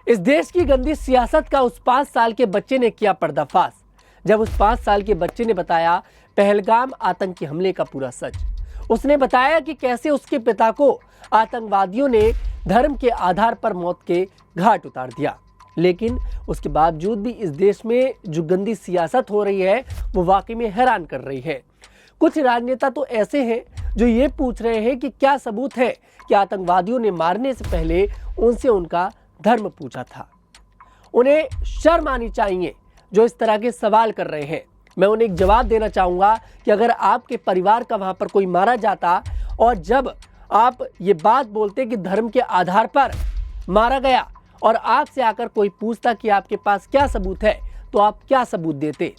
इस देश की गंदी सियासत का उस 5 साल के बच्चे ने किया पर्दाफाश, जब उस 5 साल के बच्चे ने बताया पहलगाम आतंकी हमले का पूरा सच। उसने बताया कि कैसे उसके पिता को आतंकवादियों ने धर्म के आधार पर मौत के घाट उतार दिया। लेकिन उसके बावजूद भी इस देश में जो गंदी सियासत हो रही है वो वाकई में हैरान कर रही है। कुछ राजनेता तो ऐसे हैं जो ये पूछ रहे हैं कि क्या सबूत है कि आतंकवादियों ने मारने से पहले उनसे उनका धर्म पूछा था। उन्हें शर्म आनी चाहिए जो इस तरह के सवाल कर रहे हैं। मैं उन्हें एक जवाब देना चाहूंगा कि अगर आपके परिवार का वहां पर कोई मारा जाता और जब आप ये बात बोलते कि धर्म के आधार पर मारा गया और आपसे आकर कोई पूछता कि आपके पास क्या सबूत है, तो आप क्या सबूत देते?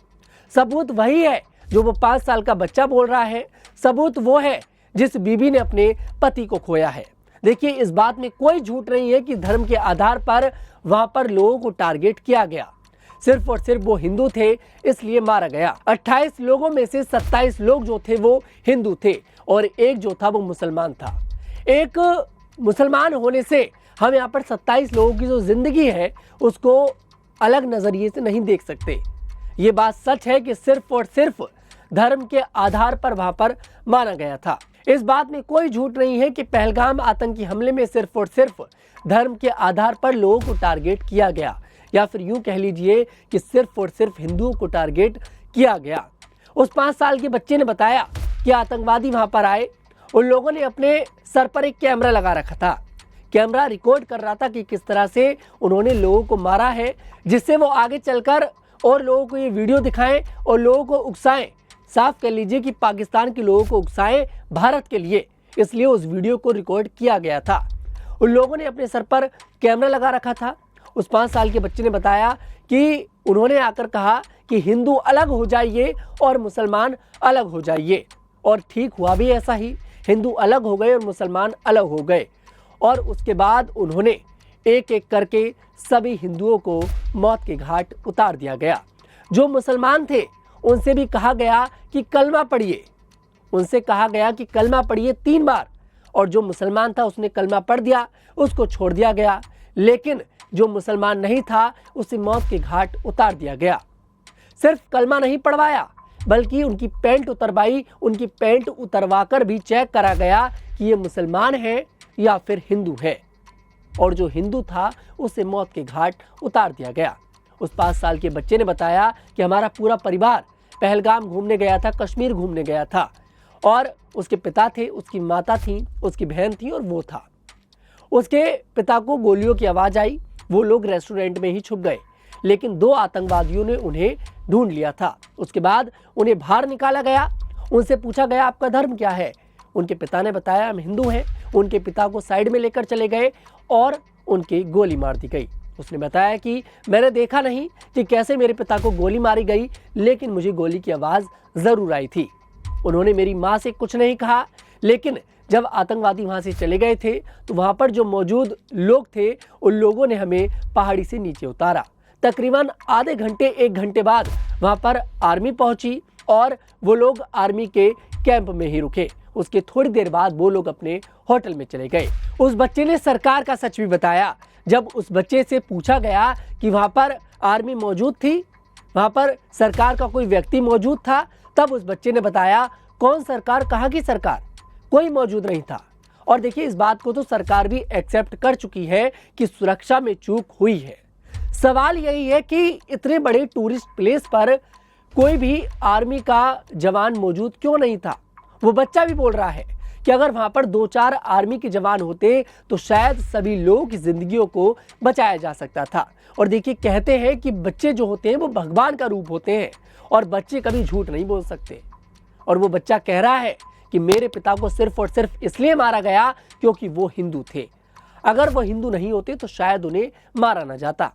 सबूत वही है जो वो 5 साल का बच्चा बोल रहा है। सबूत वो है जिस बीबी ने अपने पति को खोया है। देखिए, इस बात में कोई झूठ नहीं है कि धर्म के आधार पर वहां पर लोगों को टारगेट किया गया। सिर्फ और सिर्फ वो हिंदू थे इसलिए मारा गया। 28 लोगों में से 27 लोग जो थे वो हिंदू थे और एक जो था वो मुसलमान था। एक मुसलमान होने से हम यहाँ पर 27 लोगों की जो जिंदगी है उसको अलग नजरिए से नहीं देख सकते। ये बात सच है कि सिर्फ और सिर्फ धर्म के आधार पर वहां पर माना गया था। इस बात में कोई झूठ नहीं है कि पहलगाम आतंकी हमले में सिर्फ और सिर्फ धर्म के आधार पर लोगों को टारगेट किया गया, या फिर यूं कह लीजिए कि सिर्फ और सिर्फ हिंदुओं को टारगेट किया गया। उस 5 साल के बच्चे ने बताया कि आतंकवादी वहां पर आए, उन लोगों ने अपने सर पर एक कैमरा लगा रखा था। कैमरा रिकॉर्ड कर रहा था कि किस तरह से उन्होंने लोगों को मारा है, जिससे वो आगे चलकर और लोगों को ये वीडियो दिखाएं और लोगों को उकसाएं। साफ कह लीजिए कि पाकिस्तान के लोगों को उकसाएं भारत के लिए, इसलिए उस वीडियो को रिकॉर्ड किया गया था। उन लोगों ने अपने सर पर कैमरा लगा रखा था। उस 5 साल के बच्चे ने बताया कि उन्होंने आकर कहा कि हिंदू अलग हो जाइए और मुसलमान अलग हो जाइए, और ठीक हुआ भी ऐसा ही। हिंदू अलग हो गए और मुसलमान अलग हो गए, और उसके बाद उन्होंने एक एक करके सभी हिंदुओं को मौत के घाट उतार दिया गया। जो मुसलमान थे उनसे भी कहा गया कि कलमा पढ़िए, उनसे कहा गया कि कलमा पढ़िए 3 बार, और जो मुसलमान था उसने कलमा पढ़ दिया, उसको छोड़ दिया गया। लेकिन जो मुसलमान नहीं था उसे मौत के घाट उतार दिया गया। सिर्फ कलमा नहीं पढ़वाया बल्कि उनकी पैंट उतरवाई, उनकी पैंट उतरवाकर भी चेक करा गया कि ये मुसलमान है या फिर हिंदू है, और जो हिंदू था उसे मौत के घाट उतार दिया गया। उस 5 साल के बच्चे ने बताया कि हमारा पूरा परिवार पहलगाम घूमने गया था, कश्मीर घूमने गया था, और उसके पिता थे, उसकी माता थी, उसकी बहन थी और वो था। उसके पिता को गोलियों की आवाज आई, वो लोग रेस्टोरेंट में ही छुप गए, लेकिन 2 आतंकवादियों ने उन्हें ढूंढ लिया था। उसके बाद उन्हें बाहर निकाला गया, उनसे पूछा गया आपका धर्म क्या है। उनके पिता ने बताया हम हिंदू हैं। उनके पिता को साइड में लेकर चले गए और उनकी गोली मार दी गई। उसने बताया कि मैंने देखा नहीं कि कैसे मेरे पिता को गोली मारी गई, लेकिन मुझे गोली की आवाज़ ज़रूर आई थी। उन्होंने मेरी माँ से कुछ नहीं कहा, लेकिन जब आतंकवादी वहाँ से चले गए थे तो वहाँ पर जो मौजूद लोग थे उन लोगों ने हमें पहाड़ी से नीचे उतारा। तकरीबन आधे घंटे 1 घंटे बाद वहाँ पर आर्मी पहुँची और वो लोग आर्मी के कैंप में ही रुके। उसके थोड़ी देर बाद वो लोग अपने होटल में चले गए। उस बच्चे ने सरकार का सच भी बताया। जब उस बच्चे से पूछा गया कि वहाँ पर आर्मी मौजूद थी, वहाँ पर सरकार का कोई व्यक्ति मौजूद था, तब उस बच्चे ने बताया कौन सरकार, कहाँ की सरकार, कोई मौजूद नहीं था। और देखिए, इस बात को तो सरकार भी एक्सेप्ट कर चुकी है कि सुरक्षा में चूक हुई है। सवाल यही है कि इतने बड़े टूरिस्ट प्लेस पर कोई भी आर्मी का जवान मौजूद क्यों नहीं था। वो बच्चा भी बोल रहा है कि अगर वहां पर 2-4 आर्मी के जवान होते तो शायद सभी लोगों की जिंदगियों को बचाया जा सकता था। और देखिए, कहते हैं कि बच्चे जो होते हैं वो भगवान का रूप होते हैं और बच्चे कभी झूठ नहीं बोल सकते। और वो बच्चा कह रहा है कि मेरे पिता को सिर्फ और सिर्फ इसलिए मारा गया क्योंकि वो हिंदू थे। अगर वो हिंदू नहीं होते तो शायद उन्हें मारा ना जाता।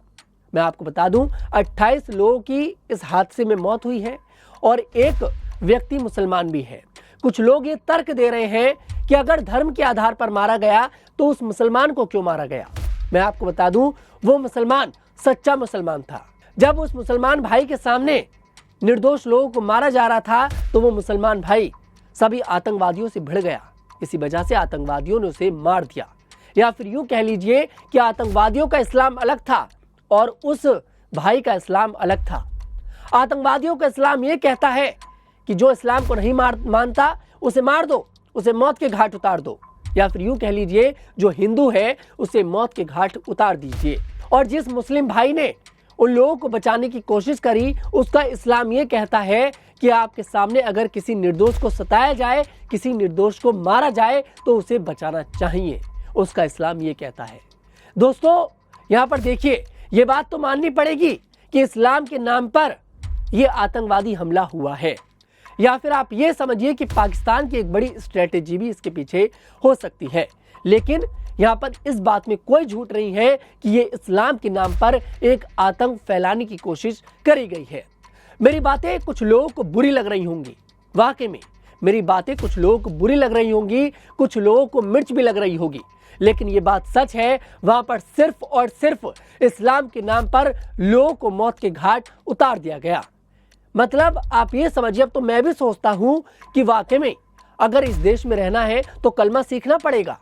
मैं आपको बता दूं, 28 लोगों की इस हादसे में मौत हुई है और एक व्यक्ति मुसलमान भी है। कुछ लोग ये तर्क दे रहे हैं कि अगर धर्म के आधार पर मारा गया तो उस मुसलमान को क्यों मारा गया। मैं आपको बता दूं, वो मुसलमान सच्चा मुसलमान था। जब उस मुसलमान भाई के सामने निर्दोष लोगों को मारा जा रहा था तो वो मुसलमान भाई सभी आतंकवादियों से भिड़ गया। इसी वजह से आतंकवादियों ने उसे मार दिया। या फिर यूं कह लीजिए कि आतंकवादियों का इस्लाम अलग था और उस भाई का इस्लाम अलग था। आतंकवादियों का इस्लाम ये कहता है कि जो इस्लाम को नहीं मानता उसे मार दो, उसे मौत के घाट उतार दो, या फिर यूं कह लीजिए जो हिंदू है उसे मौत के घाट उतार दीजिए। और जिस मुस्लिम भाई ने उन लोगों को बचाने की कोशिश करी उसका इस्लाम ये कहता है कि आपके सामने अगर किसी निर्दोष को सताया जाए, किसी निर्दोष को मारा जाए तो उसे बचाना चाहिए, उसका इस्लाम ये कहता है। दोस्तों यहाँ पर देखिए, ये बात तो माननी पड़ेगी कि इस्लाम के नाम पर यह आतंकवादी हमला हुआ है, या फिर आप ये समझिए कि पाकिस्तान की एक बड़ी स्ट्रेटेजी भी इसके पीछे हो सकती है। लेकिन यहाँ पर इस बात में कोई झूठ नहीं है कि ये इस्लाम के नाम पर एक आतंक फैलाने की कोशिश करी गई है। मेरी बातें कुछ लोगों को बुरी लग रही होंगी, वाकई में मेरी बातें कुछ लोगों को बुरी लग रही होंगी, कुछ लोगों को मिर्च भी लग रही होगी, लेकिन ये बात सच है। वहां पर सिर्फ और सिर्फ इस्लाम के नाम पर लोगों को मौत के घाट उतार दिया गया। मतलब आप ये समझिए, अब तो मैं भी सोचता हूं कि वाकई में अगर इस देश में रहना है तो कलमा सीखना पड़ेगा।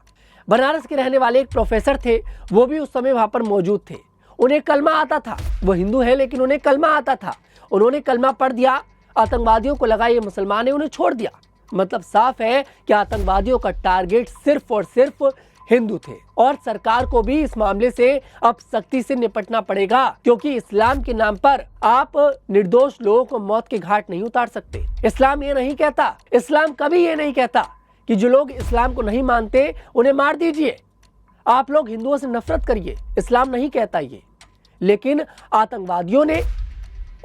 बनारस के रहने वाले एक प्रोफेसर थे, वो भी उस समय वहां पर मौजूद थे। उन्हें कलमा आता था, वो हिंदू है लेकिन उन्हें कलमा आता था। उन्होंने कलमा पढ़ दिया, आतंकवादियों को लगा ये मुसलमान है, उन्हें छोड़ दिया। मतलब साफ है कि आतंकवादियों का टारगेट सिर्फ और सिर्फ हिंदू थे। और सरकार को भी इस मामले से अब सख्ती से निपटना पड़ेगा, क्योंकि इस्लाम के नाम पर आप निर्दोष लोगों को मौत के घाट नहीं उतार सकते। इस्लाम ये नहीं कहता, इस्लाम कभी ये नहीं कहता कि जो लोग इस्लाम को नहीं मानते उन्हें मार दीजिए, आप लोग हिंदुओं से नफरत करिए, इस्लाम नहीं कहता ये। लेकिन आतंकवादियों ने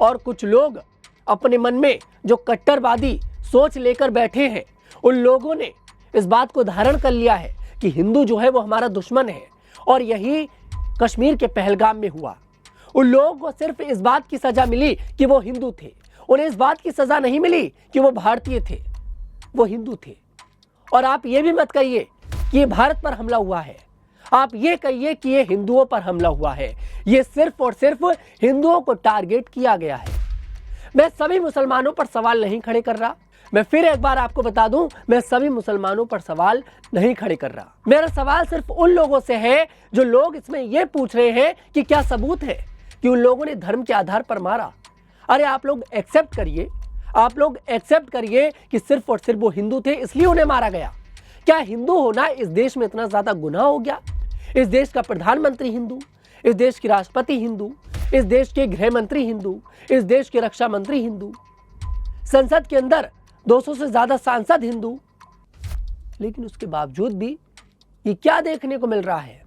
और कुछ लोग अपने मन में जो कट्टरवादी सोच लेकर बैठे हैं, उन लोगों ने इस बात को धारण कर लिया है कि हिंदू जो है वो हमारा दुश्मन है। और यही कश्मीर के पहलगाम में हुआ। उन लोगों को सिर्फ इस बात की सजा मिली कि वो हिंदू थे, उन्हें इस बात की सजा नहीं मिली कि वो भारतीय थे, वो हिंदू थे। और आप ये भी मत कहिए कि ये भारत पर हमला हुआ है, आप ये कहिए कि ये हिंदुओं पर हमला हुआ है। ये सिर्फ और सिर्फ हिंदुओं को टारगेट किया गया है। मैं सभी मुसलमानों पर सवाल नहीं खड़े कर रहा, मैं फिर एक बार आपको बता दूं, मैं सभी मुसलमानों पर सवाल नहीं खड़े कर रहा। मेरा सवाल सिर्फ उन लोगों से है जो लोग इसमें यह पूछ रहे हैं कि क्या सबूत है कि उन लोगों ने धर्म के आधार पर मारा। अरे आप लोग एक्सेप्ट करिए, आप लोग एक्सेप्ट करिए कि सिर्फ और सिर्फ वो हिंदू थे इसलिए उन्हें मारा गया। क्या हिंदू होना इस देश में इतना ज्यादा गुनाह हो गया? इस देश का प्रधानमंत्री हिंदू, इस देश के राष्ट्रपति हिंदू, इस देश के गृह मंत्री हिंदू, इस देश के रक्षा मंत्री हिंदू, संसद के अंदर 200 से ज्यादा सांसद हिंदू। लेकिन उसके बावजूद भी ये क्या देखने को मिल रहा है,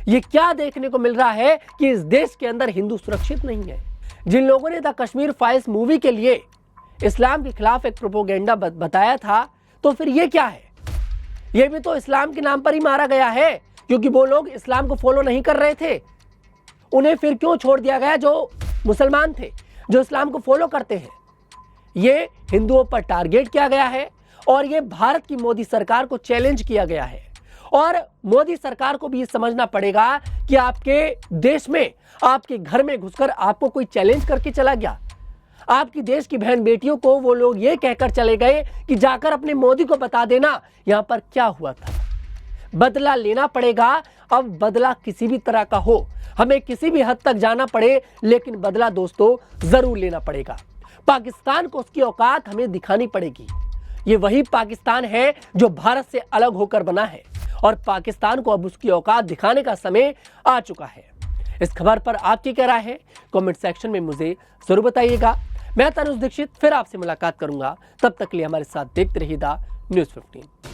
ये क्या देखने को मिल रहा है कि इस देश के अंदर हिंदू सुरक्षित नहीं है। जिन लोगों ने द कश्मीर फाइल्स मूवी के लिए इस्लाम के खिलाफ एक प्रोपोगेंडा बताया था, तो फिर ये क्या है? ये भी तो इस्लाम के नाम पर ही मारा गया है, क्योंकि वो लोग इस्लाम को फॉलो नहीं कर रहे थे। उन्हें फिर क्यों छोड़ दिया गया जो मुसलमान थे, जो इस्लाम को फॉलो करते हैं? ये हिंदुओं पर टारगेट किया गया है और ये भारत की मोदी सरकार को चैलेंज किया गया है। और मोदी सरकार को भी ये समझना पड़ेगा कि आपके देश में, आपके घर में घुसकर आपको कोई चैलेंज करके चला गया। आपकी देश की बहन बेटियों को वो लोग ये कहकर चले गए कि जाकर अपने मोदी को बता देना यहां पर क्या हुआ था। बदला लेना पड़ेगा। अब बदला किसी भी तरह का हो, हमें किसी भी हद तक जाना पड़े, लेकिन बदला दोस्तों जरूर लेना पड़ेगा। पाकिस्तान को उसकी औकात हमें दिखानी पड़ेगी। ये वही पाकिस्तान है जो भारत से अलग होकर बना है, और पाकिस्तान को अब उसकी औकात दिखाने का समय आ चुका है। इस खबर पर आपकी क्या राय है, कमेंट सेक्शन में मुझे जरूर बताइएगा। मैं तनुज दीक्षित फिर आपसे मुलाकात करूंगा, तब तक के लिए हमारे साथ देखते रहिएगा न्यूज़ 15।